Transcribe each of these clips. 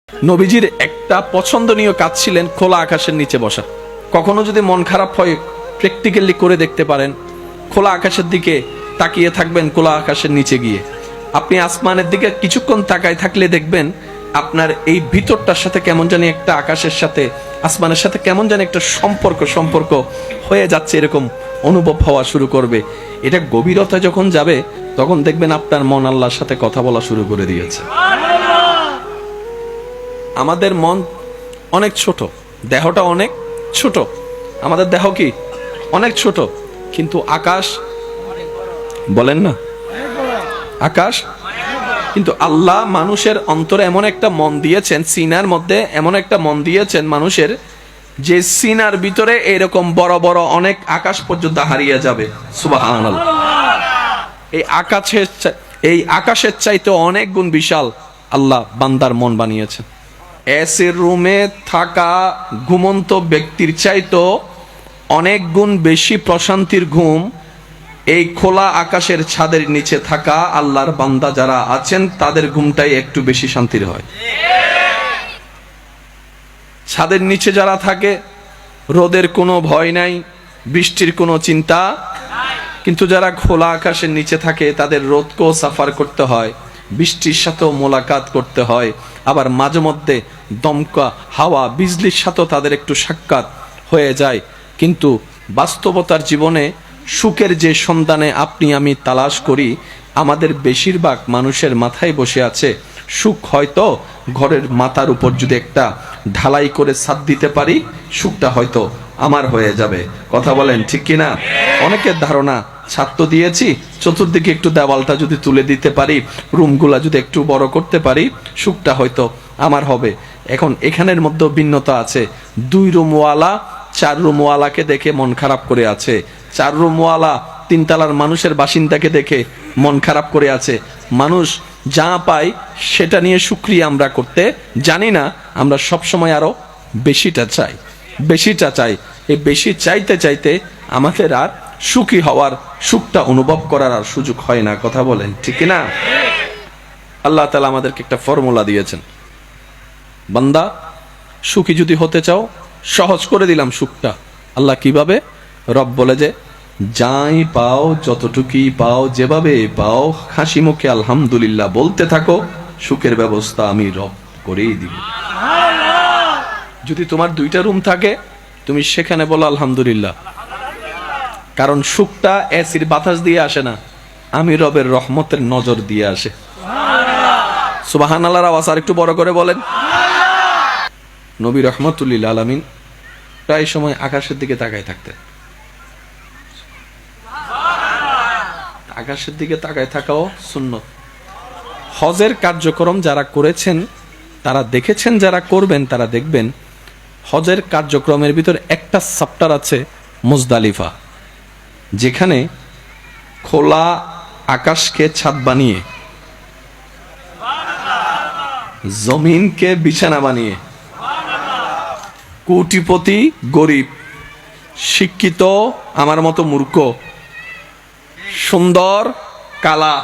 নবীজির একটা পছন্দনীয় কাজ ছিলেন খোলা আকাশের নিচে বসা। কখনো যদি মন খারাপ হয়, প্র্যাকটিক্যালি করে দেখতে পারেন। খোলা আকাশের দিকে তাকিয়ে থাকবেন, খোলা আকাশের নিচে গিয়ে আপনি আসমানের দিকে কিছুক্ষণ তাকায় থাকলে দেখবেন আপনার এই ভিতরটার সাথে কেমন জানি একটা, আকাশের সাথে আসমানের সাথে কেমন জানি একটা সম্পর্ক হয়ে যাচ্ছে, এরকম অনুভব হওয়া শুরু করবে। এটা গভীরতা যখন যাবে তখন দেখবেন আপনার মন আল্লাহর সাথে কথা বলা শুরু করে দিয়েছে। আমাদের মন অনেক ছোট, দেহটা অনেক ছোট, আমাদের দেহ কি অনেক ছোট, কিন্তু আকাশ বলেন না, আকাশ। কিন্তু আল্লাহ মানুষের অন্তরে এমন একটা মন দিয়েছেন, সিনার মধ্যে এমন একটা মন দিয়েছেন মানুষের, যে সিনার ভিতরে এরকম বড় বড় অনেক আকাশ পর্যন্ত হারিয়ে যাবে। সুবহানাল্লাহ। এই আকাশের চাইতে অনেক গুণ বিশাল আল্লাহ বান্দার মন বানিয়েছেন। এসির রুমে থাকা ঘুমন্ত ব্যক্তির চাইতো অনেক গুণ বেশি প্রশান্তির ঘুম এই খোলা আকাশের ছাদের নিচে থাকা আল্লাহর বান্দা যারা আছেন তাদের ঘুমটাই একটু বেশি শান্তির হয়। ছাদের নিচে যারা থাকে রোদের কোনো ভয় নাই, বৃষ্টির কোনো চিন্তা, কিন্তু যারা খোলা আকাশের নিচে থাকে তাদের রোদকেও সাফার করতে হয়, বৃষ্টির সাথেও মোলাকাত করতে হয়, আবার মাঝে মধ্যে দমকা হাওয়া বিজলির সাথেও তাদের একটু সাক্ষাৎ হয়ে যায়। কিন্তু বাস্তবতার জীবনে সুখের যে সন্ধানে আপনি আমি তালাশ করি, আমাদের বেশিরভাগ মানুষের মাথায় বসে আছে সুখ। হয়তো ঘরের মাথার উপর যদি একটা ঢালাই করে ছাদ দিতে পারি, সুখটা হয়তো আমার হয়ে যাবে। কথা বলেন ঠিক কিনা? অনেকের ধারণা ছাদ তো দিয়েছি, চতুর্দিকে একটু দেওয়ালটা যদি তুলে দিতে পারি, রুমগুলা যদি একটু বড় করতে পারি, সুখটা হয়তো আমার হবে। এখন এখানের মধ্যে ভিন্নতা আছে। 2 রুমওয়ালা 4 রুমওয়ালাকে দেখে মন খারাপ করে আছে, 4 রুমওয়ালা 3 তলার মানুষের বাসিন্দাকে দেখে মন খারাপ করে আছে। মানুষ যা পায় সেটা নিয়ে শুকরিয়া আমরা করতে জানি না, আমরা সবসময় আরো বেশিটা চাই। এই বেশি চাইতে চাইতে আমাদের আর সুখী হওয়ার, সুখটা অনুভব করার আর সুযোগ হয় না। কথা বলেন ঠিক না? আল্লাহ তাআলা আমাদেরকে একটা ফর্মুলা দিয়েছেন, বান্দা সুখী যদি হতে চাও সহজ করে দিলাম সুখটা। আল্লাহ কিভাবে? রব বলে যে যাই পাও, যতটুকুই পাও, যেভাবে পাও, হাসি মুখে আলহামদুলিল্লাহ বলতে থাকো, সুখের ব্যবস্থা আমি রব করেই দিব। যদি তোমার 2টা রুম থাকে তুমি সেখানে বলো আলহামদুলিল্লাহ, কারণ সুখটা এসির বাতাস দিয়ে আসে না, আমি রবের রহমতের নজর দিয়ে আসে। সুবহানাল্লাহর আওয়াজ আর একটু বড় করে বলেন। নবী রহমতুল্লিল আলামিন প্রায় সময় আকাশের দিকে তাকায় থাকতেন। আকাশের দিকে তাকায় থাকাও সুন্নত। হজের কার্যক্রম যারা করেছেন তারা দেখেছেন, যারা করবেন তারা দেখবেন হজের কার্যক্রমের ভিতর একটা চ্যাপ্টার আছে মুজদালিফা, যেখানে খোলা আকাশকে ছাদ বানিয়ে, জমিনকে বিছানা বানিয়ে, কোটিপতি গরিব, শিক্ষিত আমার মতো মূর্খ, সুন্দর কালা,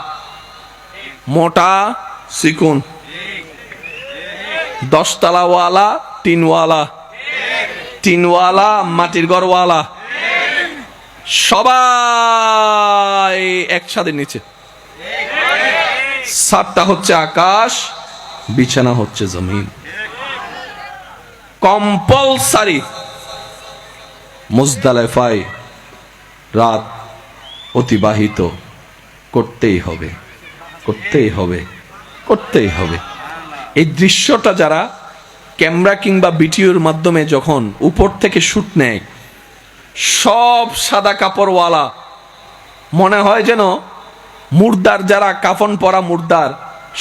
মোটা চিকুন, 10 তলাওয়ালা টিনওয়ালা মাটির ঘরওয়ালা, সবাই একসাথে নিচে। ছাদটা হচ্ছে আকাশ, বিছানা হচ্ছে জমিন। কম্পালসারি মুজদালিফায় রাত অতিবাহিত করতেই হবে। এই দৃশ্যটা যারা ক্যামেরা কিংবা ভিডিওর মাধ্যমে যখন উপর থেকে শুট নেয়, সব সাদা কাপড়ওয়ালা, মনে হয় যেন মুর্দার, যারা কাফন পরা মুর্দার,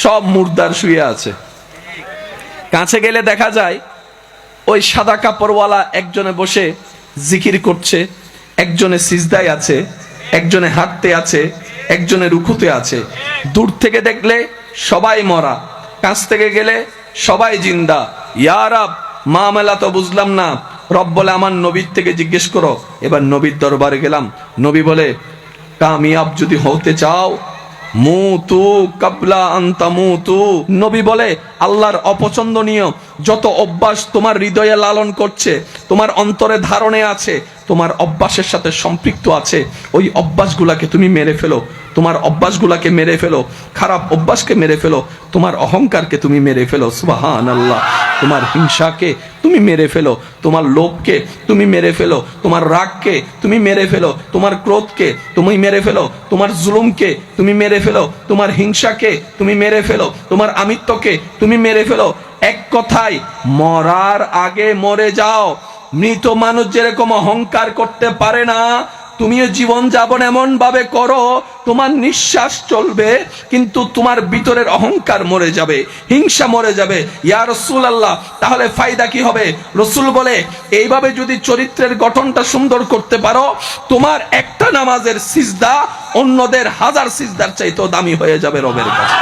সব মুর্দার শুয়ে আছে। কাছে গেলে দেখা যায় ওই সাদা কাপড়ওয়ালা একজনে বসে জিকির করছে, একজনে সিজদায় আছে, একজনে হাঁটতে আছে, একজনে রুকুতে আছে। দূর থেকে দেখলে সবাই মরা, কাছ থেকে গেলে সবাই জিন্দা। ইয়া রব, মামলা তো বুঝলাম না। রব বলে আমার নবীর থেকে জিজ্ঞেস করো। এবার নবীর দরবারে গেলাম, নবী বলে কামিয়াব যদি হতে চাও মুতু কাবলা আন তামুতু। নবী বলে আল্লাহর অপছন্দনীয় যত অভ্যাস তোমার হৃদয়ে লালন করছে, তোমার অন্তরে ধারণে আছে, তোমার অভ্যাসের সাথে সম্পৃক্ত আছে, ওই অভ্যাসগুলাকে তুমি মেরে ফেলো। তোমার অভ্যাসগুলাকে মেরে ফেলো, খারাপ অভ্যাসকে মেরে ফেলো, তোমার অহংকারকে তুমি মেরে ফেলো। সুবহানাল্লাহ। তোমার হিংসাকে তুমি মেরে ফেলো, তোমার লোভকে তুমি মেরে ফেলো, তোমার রাগকে তুমি মেরে ফেলো, তোমার ক্রোধকে তুমি মেরে ফেলো, তোমার জুলুমকে তুমি মেরে ফেলো, তোমার হিংসাকে তুমি মেরে ফেলো, তোমার আমিত্বকে তুমি মেরে ফেলো। এক কথায় মরার আগে মরে যাও। মৃত মানুষ যেরকম অহংকার করতে পারে না, তুমিও জীবন যাপন এমন ভাবে করো তোমার নিঃশ্বাস চলবে কিন্তু তোমার ভিতরের অহংকার মরে যাবে, হিংসা মরে যাবে। ইয়া রাসূলুল্লাহ, তাহলে ফায়দা কি হবে? রাসূল বলে এইভাবে যদি চরিত্রের গঠনটা সুন্দর করতে পারো, তোমার একটা নামাজের সিজদা অন্যদের হাজার সিজদার চাইতেও দামি হয়ে যাবে রবের কাছে।